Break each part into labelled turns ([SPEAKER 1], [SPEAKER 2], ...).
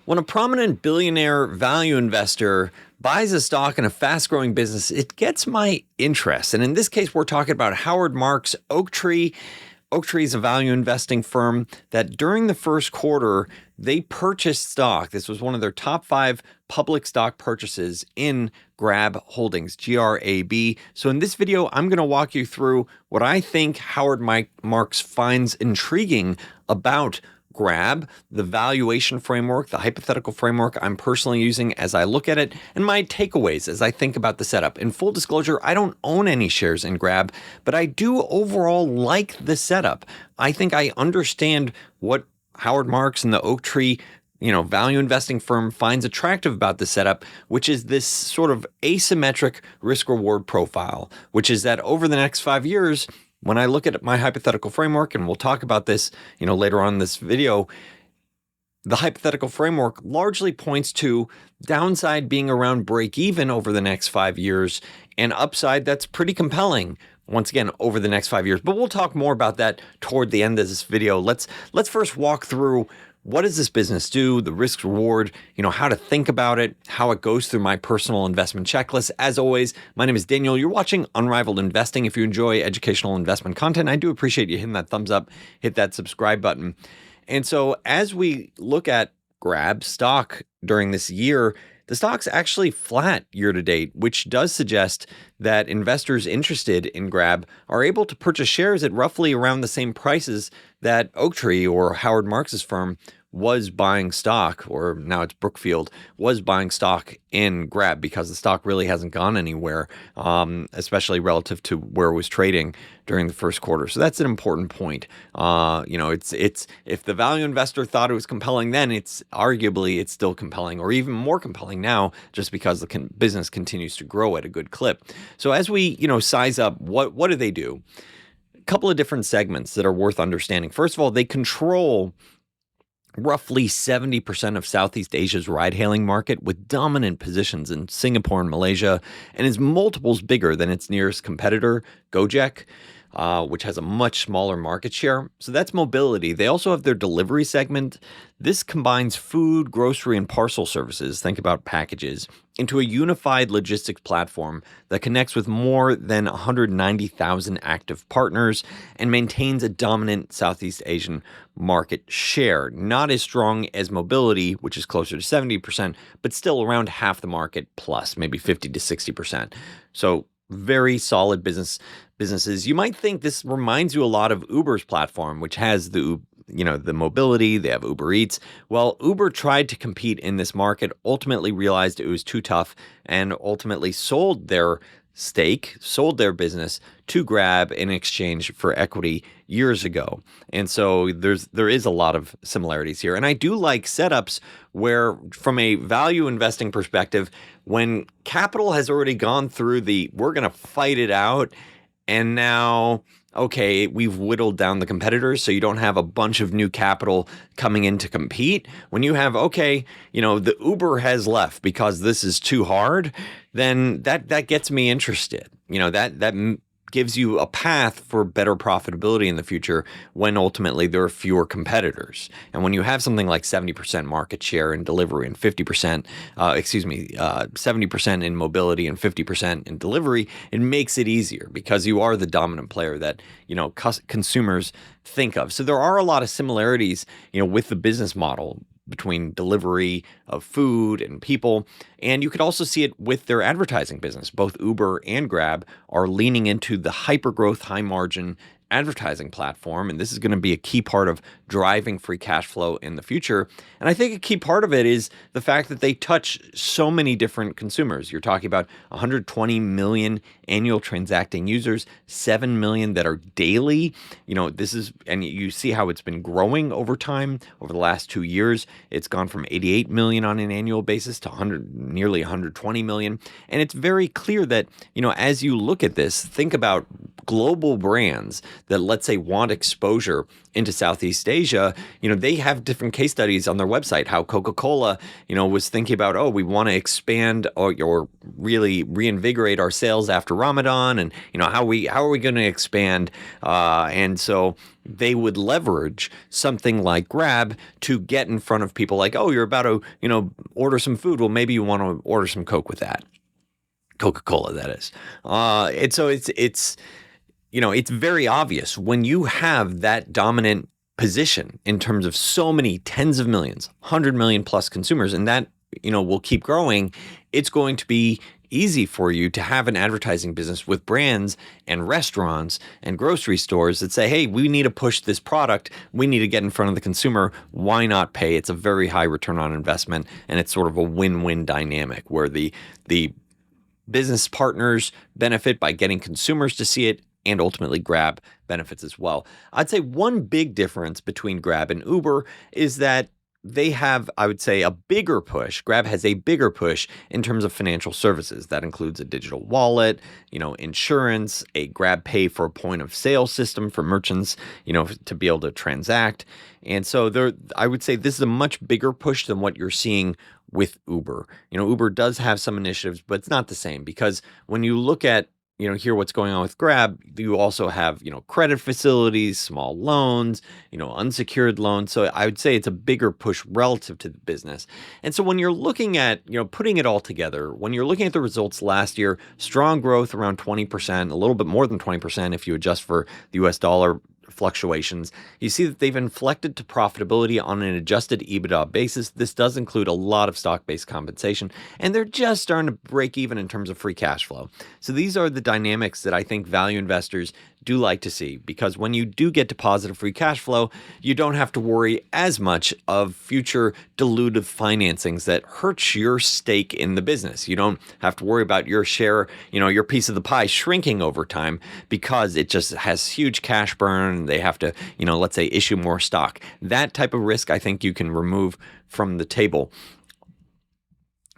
[SPEAKER 1] When a prominent billionaire value investor buys a stock in a fast-growing business, it gets my interest. And in this case, we're talking about Howard Marks' Oaktree. Oaktree is a value investing firm that during the first quarter, they purchased stock. This was one of their top 5 public stock purchases in Grab Holdings, GRAB. So in this video, I'm going to walk you through what I think Howard Marks finds intriguing about Grab, the valuation framework, the hypothetical framework I'm personally using as I look at it, and my takeaways as I think about the setup. In full disclosure, I don't own any shares in Grab, but I do overall like the setup. I think I understand what Howard Marks and the Oaktree value investing firm finds attractive about the setup, which is this sort of asymmetric risk reward profile, which is that over the next 5 years, when I look at my hypothetical framework, and we'll talk about this, later on in this video, the hypothetical framework largely points to downside being around break even over the next 5 years and upside that's pretty compelling once again over the next 5 years. But we'll talk more about that toward the end of this video. Let's first walk through what does this business do, the risk reward, how to think about it, how it goes through my personal investment checklist. As always, my name is Daniel. You're watching Unrivaled Investing. If you enjoy educational investment content, I do appreciate you hitting that thumbs up, hit that subscribe button. And so as we look at Grab stock during this year, the stock's actually flat year to date, which does suggest that investors interested in Grab are able to purchase shares at roughly around the same prices that Oaktree or Howard Marks' firm was buying stock, or now it's Brookfield, was buying stock in Grab because the stock really hasn't gone anywhere, especially relative to where it was trading during the first quarter. So that's an important point. It's if the value investor thought it was compelling then, it's still compelling, or even more compelling now, just because the business continues to grow at a good clip. So as we size up, what do they do? A couple of different segments that are worth understanding. First of all, they control roughly 70% of Southeast Asia's ride-hailing market, with dominant positions in Singapore and Malaysia, and is multiples bigger than its nearest competitor, Gojek, which has a much smaller market share. So that's mobility. They also have their delivery segment. This combines food, grocery, and parcel services, think about packages, into a unified logistics platform that connects with more than 190,000 active partners and maintains a dominant Southeast Asian market share. Not as strong as mobility, which is closer to 70%, but still around half the market plus, maybe 50 to 60%. So very solid businesses. You might think this reminds you a lot of Uber's platform, which has the mobility. They have Uber Eats. Well, Uber tried to compete in this market, ultimately realized it was too tough, and ultimately sold their business to Grab in exchange for equity years ago. And so there is a lot of similarities here. And I do like setups where, from a value investing perspective, when capital has already gone through we're going to fight it out, and now, okay, we've whittled down the competitors, so you don't have a bunch of new capital coming in to compete. When you have, the Uber has left because this is too hard, then that gets me interested. That gives you a path for better profitability in the future when ultimately there are fewer competitors. And when you have something like 70% market share in delivery and 70% in mobility and 50% in delivery, it makes it easier because you are the dominant player that, consumers think of. So there are a lot of similarities, with the business model between delivery of food and people. And you could also see it with their advertising business. Both Uber and Grab are leaning into the hyper-growth, high-margin advertising platform, and this is going to be a key part of driving free cash flow in the future. And I think a key part of it is the fact that they touch so many different consumers. You're talking about 120 million annual transacting users, 7 million that are daily. And you see how it's been growing over time. Over the last 2 years, it's gone from 88 million on an annual basis to nearly 120 million. And it's very clear that, as you look at this, think about global brands that, let's say, want exposure into Southeast Asia, they have different case studies on their website, how Coca-Cola, was thinking about, we want to expand or really reinvigorate our sales after Ramadan, and, how are we going to expand? And so they would leverage something like Grab to get in front of people like, you're about to, order some food. Well, maybe you want to order some Coke with that. Coca-Cola, that is. And so it's very obvious when you have that dominant position in terms of so many tens of millions, 100 million plus consumers, and that, will keep growing. It's going to be easy for you to have an advertising business with brands and restaurants and grocery stores that say, hey, we need to push this product. We need to get in front of the consumer. Why not pay? It's a very high return on investment, and it's sort of a win-win dynamic where the business partners benefit by getting consumers to see it, and ultimately Grab benefits as well. I'd say one big difference between Grab and Uber is that they have, I would say, a bigger push. Grab has a bigger push in terms of financial services. That includes a digital wallet, insurance, a Grab Pay for a point of sale system for merchants, to be able to transact. And so I would say this is a much bigger push than what you're seeing with Uber. Uber does have some initiatives, but it's not the same, because when you look at, hear what's going on with Grab, you also have, credit facilities, small loans, unsecured loans. So I would say it's a bigger push relative to the business. And so when you're looking at, putting it all together, when you're looking at the results last year, strong growth around 20%, a little bit more than 20% if you adjust for the US dollar fluctuations, you see that they've inflected to profitability on an adjusted EBITDA basis. This does include a lot of stock-based compensation, and they're just starting to break even in terms of free cash flow. So these are the dynamics that I think value investors do like to see, because when you do get to positive free cash flow, you don't have to worry as much of future dilutive financings that hurts your stake in the business. You don't have to worry about your share, your piece of the pie shrinking over time because it just has huge cash burn. They have to, let's say, issue more stock. That type of risk, I think you can remove from the table.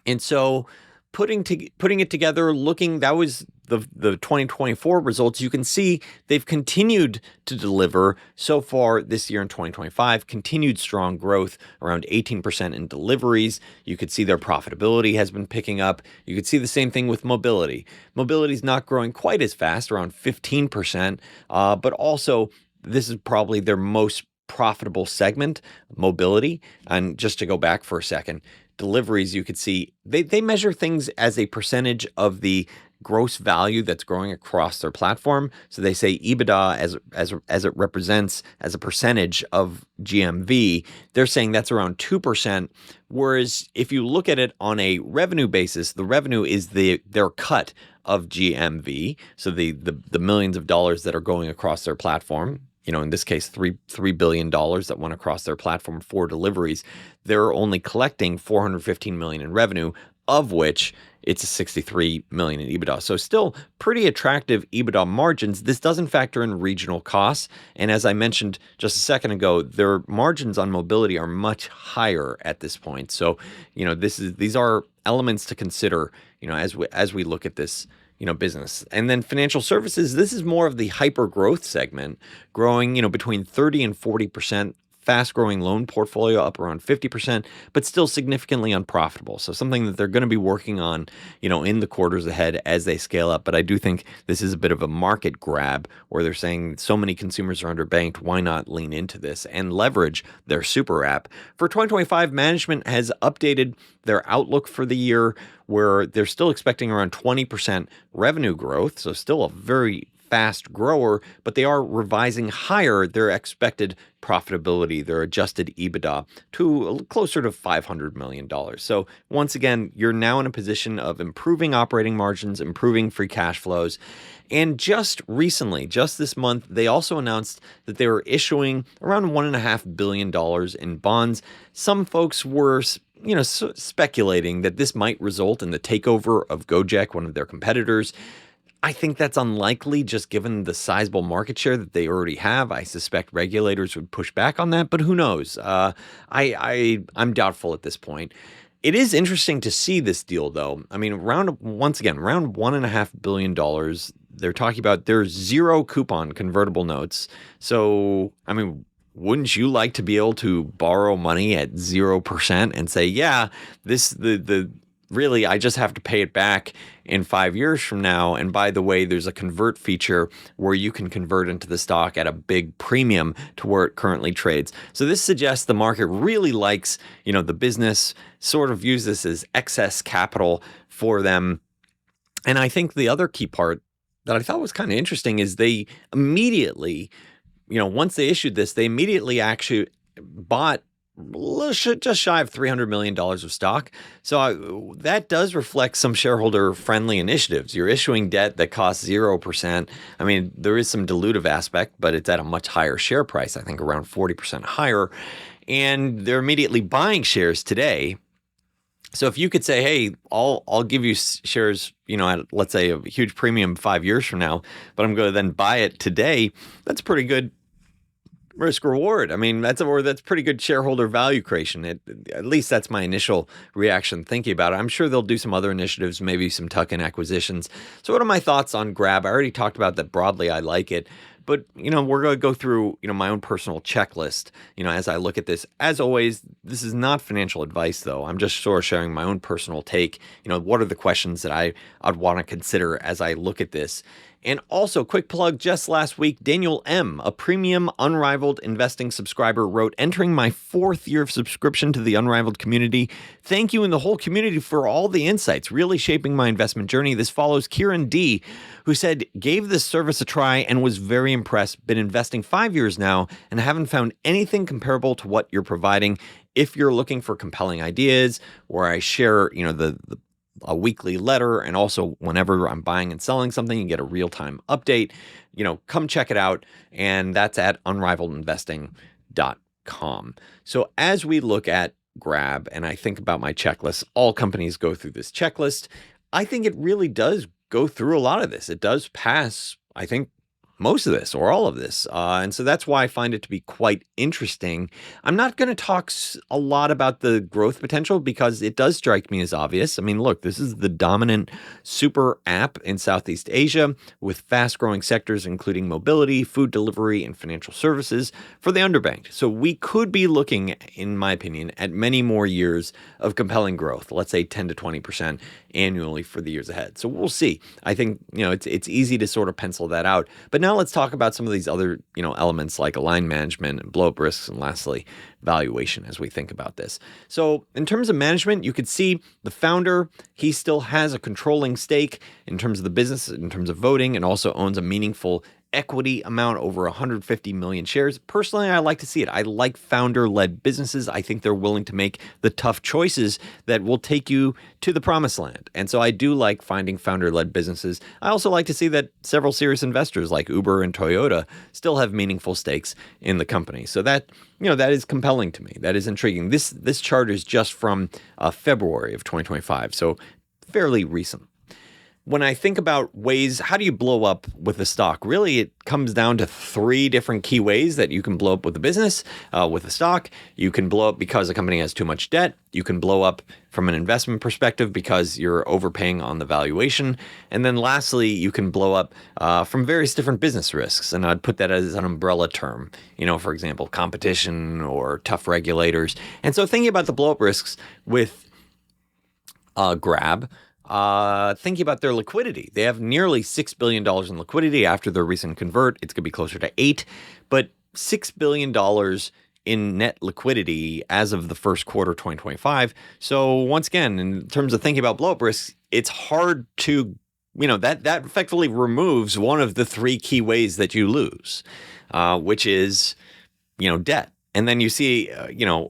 [SPEAKER 1] And so putting it together, that was the 2024 results. You can see they've continued to deliver so far this year in 2025, continued strong growth, around 18% in deliveries. You could see their profitability has been picking up. You could see the same thing with mobility. Mobility is not growing quite as fast, around 15%, but also this is probably their most profitable segment, mobility. And just to go back for a second, deliveries, you could see they measure things as a percentage of the gross value that's growing across their platform. So they say EBITDA as it represents as a percentage of GMV, they're saying that's around 2%. Whereas if you look at it on a revenue basis, the revenue is their cut of GMV. So the millions of dollars that are going across their platform. In this case, $3 billion that went across their platform for deliveries. They're only collecting $415 million in revenue, of which it's a $63 million in EBITDA. So still pretty attractive EBITDA margins. This doesn't factor in regional costs. And as I mentioned just a second ago, their margins on mobility are much higher at this point. So, these are elements to consider, as we look at this business. And then financial services, this is more of the hyper growth segment, growing, between 30 and 40%, fast growing loan portfolio up around 50%, but still significantly unprofitable. So something that they're going to be working on, in the quarters ahead as they scale up. But I do think this is a bit of a market grab where they're saying so many consumers are underbanked. Why not lean into this and leverage their super app? For 2025, management has updated their outlook for the year, where they're still expecting around 20% revenue growth. So still a very fast grower, but they are revising higher their expected profitability, their adjusted EBITDA, to closer to $500 million. So once again, you're now in a position of improving operating margins, improving free cash flows. And just recently, just this month, they also announced that they were issuing around $1.5 billion in bonds. Some folks were speculating that this might result in the takeover of Gojek, one of their competitors. I think that's unlikely, just given the sizable market share that they already have. I suspect regulators would push back on that, but who knows? I'm doubtful at this point. It is interesting to see this deal, though. I mean, around $1.5 billion. they're talking about their zero coupon convertible notes. So, I mean, wouldn't you like to be able to borrow money at 0% and say, yeah, really, I just have to pay it back in 5 years from now. And by the way, there's a convert feature where you can convert into the stock at a big premium to where it currently trades. So this suggests the market really likes, the business, sort of views this as excess capital for them. And I think the other key part that I thought was kind of interesting is they immediately, once they issued this, they immediately actually bought just shy of $300 million of stock. So that does reflect some shareholder-friendly initiatives. You're issuing debt that costs 0%. I mean, there is some dilutive aspect, but it's at a much higher share price, I think around 40% higher. And they're immediately buying shares today. So if you could say, hey, I'll give you shares, at, let's say, a huge premium 5 years from now, but I'm going to then buy it today, that's pretty good risk reward. I mean, that's pretty good shareholder value creation. At least that's my initial reaction thinking about it. I'm sure they'll do some other initiatives, maybe some tuck-in acquisitions. So what are my thoughts on Grab? I already talked about that broadly. I like it. But, we're going to go through, my own personal checklist, as I look at this. As always, this is not financial advice, though. I'm just sort of sharing my own personal take. What are the questions that I'd want to consider as I look at this? And also, quick plug, just last week, Daniel M., a premium Unrivaled investing subscriber, wrote, entering my 4th year of subscription to the Unrivaled community. Thank you and the whole community for all the insights, really shaping my investment journey. This follows Kieran D., who said, gave this service a try and was very impressed. Been investing 5 years now and haven't found anything comparable to what you're providing. If you're looking for compelling ideas, where I share, a weekly letter, and also whenever I'm buying and selling something, you get a real-time update, come check it out. And that's at unrivaledinvesting.com. So as we look at Grab and I think about my checklist, all companies go through this checklist. I think it really does go through a lot of this. It does pass, I think, most of this or all of this. And so that's why I find it to be quite interesting. I'm not going to talk a lot about the growth potential because it does strike me as obvious. I mean, look, this is the dominant super app in Southeast Asia with fast growing sectors, including mobility, food delivery, and financial services for the underbanked. So we could be looking, in my opinion, at many more years of compelling growth, let's say 10 to 20% annually for the years ahead. So we'll see. I think, it's easy to sort of pencil that out. But now let's talk about some of these other, elements like aligned management and blow-up risks, and lastly, valuation as we think about this. So in terms of management, you could see the founder, he still has a controlling stake in terms of the business, in terms of voting, and also owns a meaningful equity amount over 150 million shares. Personally, I like to see it. I like founder-led businesses. I think they're willing to make the tough choices that will take you to the promised land. And so I do like finding founder-led businesses. I also like to see that several serious investors like Uber and Toyota still have meaningful stakes in the company. So that, that is compelling to me. That is intriguing. This chart is just from February of 2025, so fairly recent. When I think about ways, how do you blow up with a stock? Really, it comes down to 3 different key ways that you can blow up with a business, with a stock. You can blow up because a company has too much debt. You can blow up from an investment perspective because you're overpaying on the valuation. And then lastly, you can blow up from various different business risks. And I'd put that as an umbrella term, for example, competition or tough regulators. And so thinking about the blow up risks with Grab, thinking about their liquidity. They have nearly $6 billion in liquidity after their recent convert. It's going to be closer to 8, but $6 billion in net liquidity as of the first quarter 2025. So once again, in terms of thinking about blow-up risks, it's hard to, that effectively removes one of the 3 key ways that you lose, which is, debt. And then you see,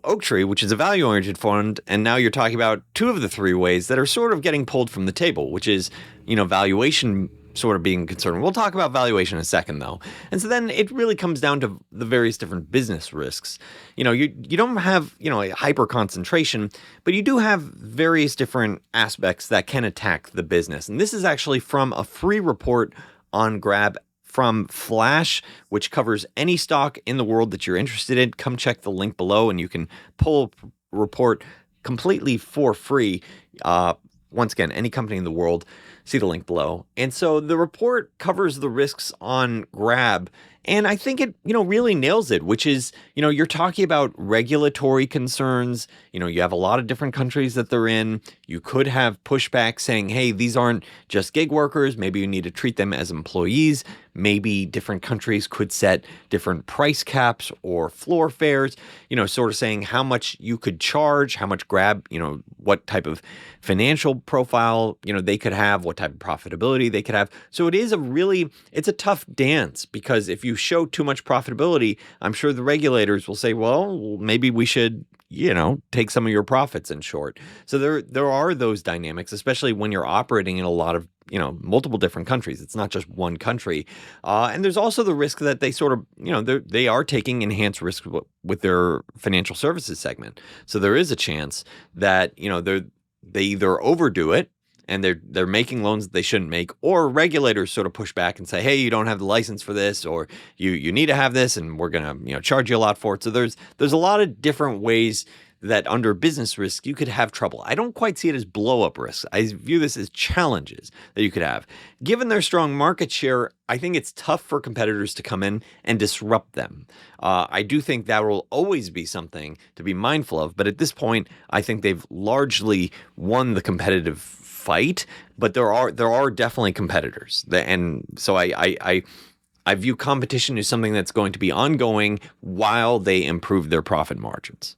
[SPEAKER 1] Oaktree, which is a value-oriented fund, and now you're talking about 2 of the 3 ways that are sort of getting pulled from the table, which is, valuation sort of being concerned. We'll talk about valuation in a second, though. And so then it really comes down to the various different business risks. You don't have, a hyper concentration, but you do have various different aspects that can attack the business. And this is actually from a free report on Grab from Flash, which covers any stock in the world that you're interested in. Come check the link below and you can pull a report completely for free once again, any company in the world, see the link below. And so the report covers the risks on Grab. And I think it, really nails it, which is, you're talking about regulatory concerns. You have a lot of different countries that they're in. You could have pushback saying, hey, these aren't just gig workers. Maybe you need to treat them as employees. Maybe different countries could set different price caps or floor fares, sort of saying how much you could charge, how much Grab, what type of financial profile, they could have, what type of profitability they could have. So it's a tough dance, because if you show too much profitability, I'm sure the regulators will say, well, maybe we should, take some of your profits in short. So there are those dynamics, especially when you're operating in a lot of, multiple different countries. It's not just one country. And there's also the risk that they sort of, they are taking enhanced risk with their financial services segment. So there is a chance that, they either overdo it and they're making loans that they shouldn't make, or regulators sort of push back and say, hey, you don't have the license for this, or you need to have this, and we're going to, charge you a lot for it. So there's a lot of different ways that under business risk, you could have trouble. I don't quite see it as blow-up risks. I view this as challenges that you could have. Given their strong market share, I think it's tough for competitors to come in and disrupt them. I do think that will always be something to be mindful of, but at this point, I think they've largely won the competitive fight, but there are definitely competitors. And so I view competition as something that's going to be ongoing while they improve their profit margins.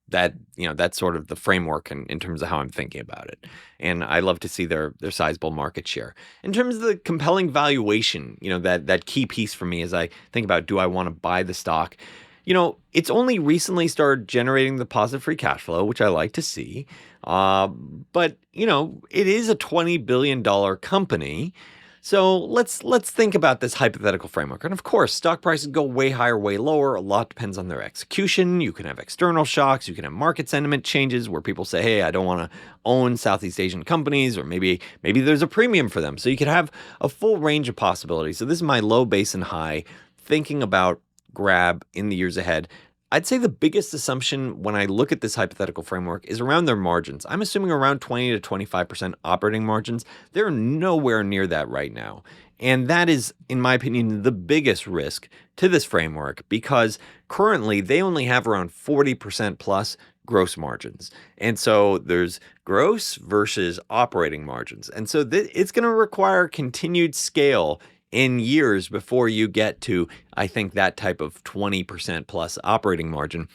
[SPEAKER 1] That's sort of the framework in terms of how I'm thinking about it. And I love to see their sizable market share. In terms of the compelling valuation, that key piece for me as I think about, do I want to buy the stock? It's only recently started generating the positive free cash flow, which I like to see. But it is a $20 billion company. So let's think about this hypothetical framework. And of course, stock prices go way higher, way lower. A lot depends on their execution. You can have external shocks. You can have market sentiment changes where people say, hey, I don't want to own Southeast Asian companies, or maybe there's a premium for them. So you could have a full range of possibilities. So this is my low, base, and high, thinking about Grab in the years ahead. I'd say the biggest assumption when I look at this hypothetical framework is around their margins. I'm assuming around 20 to 25% operating margins. They're nowhere near that right now. And that is, in my opinion, the biggest risk to this framework, because currently they only have around 40% plus gross margins. And so there's gross versus operating margins. And so it's going to require continued scale in years before you get to, I think, that type of 20% plus operating margin.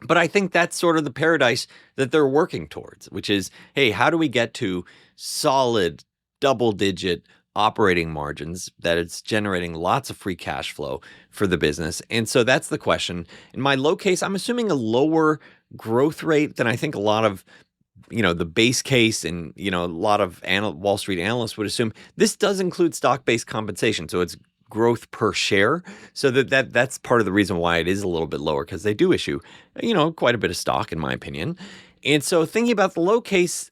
[SPEAKER 1] But I think that's sort of the paradise that they're working towards, which is, hey, how do we get to solid double-digit operating margins that it's generating lots of free cash flow for the business? And so that's the question. In my low case, I'm assuming a lower growth rate than I think a lot of the base case and, a lot of Wall Street analysts would assume. This does include stock-based compensation. So it's growth per share. So that's part of the reason why it is a little bit lower, because they do issue, quite a bit of stock, in my opinion. And so thinking about the low case,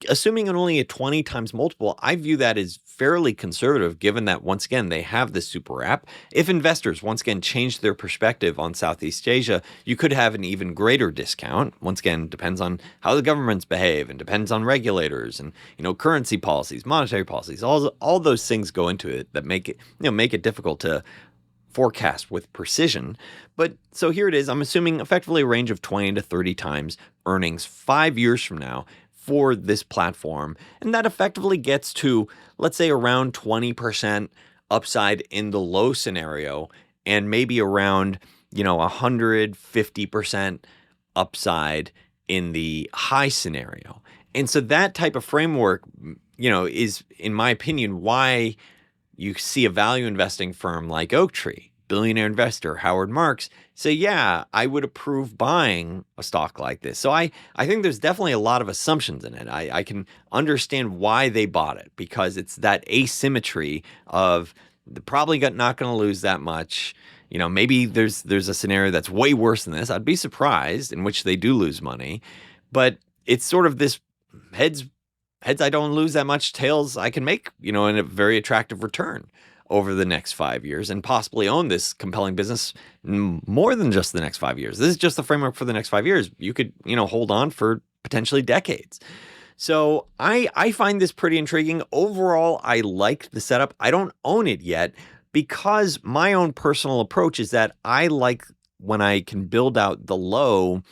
[SPEAKER 1] assuming only a 20 times multiple, I view that as fairly conservative, given that, once again, they have this super app. If investors, once again, change their perspective on Southeast Asia, you could have an even greater discount. Once again, depends on how the governments behave, and depends on regulators and, currency policies, monetary policies. All those things go into it that make it difficult to forecast with precision. But so here it is. I'm assuming effectively a range of 20 to 30 times earnings 5 years from now for this platform. And that effectively gets to, let's say, around 20% upside in the low scenario, and maybe around, 150% upside in the high scenario. And so that type of framework, is, in my opinion, why you see a value investing firm like Oaktree, billionaire investor Howard Marks, say, yeah, I would approve buying a stock like this. So I think there's definitely a lot of assumptions in it. I can understand why they bought it, because it's that asymmetry of they're probably not going to lose that much. Maybe there's a scenario that's way worse than this. I'd be surprised, in which they do lose money. But it's sort of this heads I don't lose that much, tails I can make, in a very attractive return over the next 5 years, and possibly own this compelling business more than just the next 5 years. This is just the framework for the next 5 years. You could, hold on for potentially decades. So I find this pretty intriguing. Overall, I like the setup. I don't own it yet because my own personal approach is that I like when I can build out the low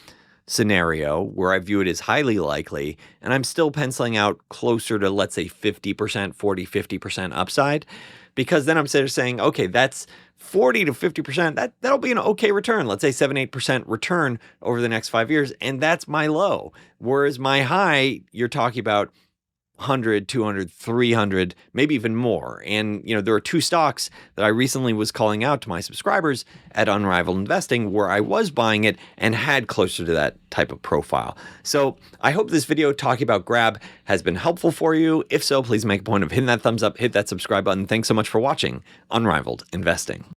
[SPEAKER 1] scenario where I view it as highly likely, and I'm still penciling out closer to, let's say, 50%, 40, 50% upside, because then I'm sort of saying, okay, that's 40 to 50%. That'll be an okay return. Let's say 7-8% return over the next 5 years, and that's my low. Whereas my high, you're talking about 100, 200, 300, maybe even more. And, there are two stocks that I recently was calling out to my subscribers at Unrivaled Investing where I was buying it and had closer to that type of profile. So I hope this video talking about Grab has been helpful for you. If so, please make a point of hitting that thumbs up, hit that subscribe button. Thanks so much for watching Unrivaled Investing.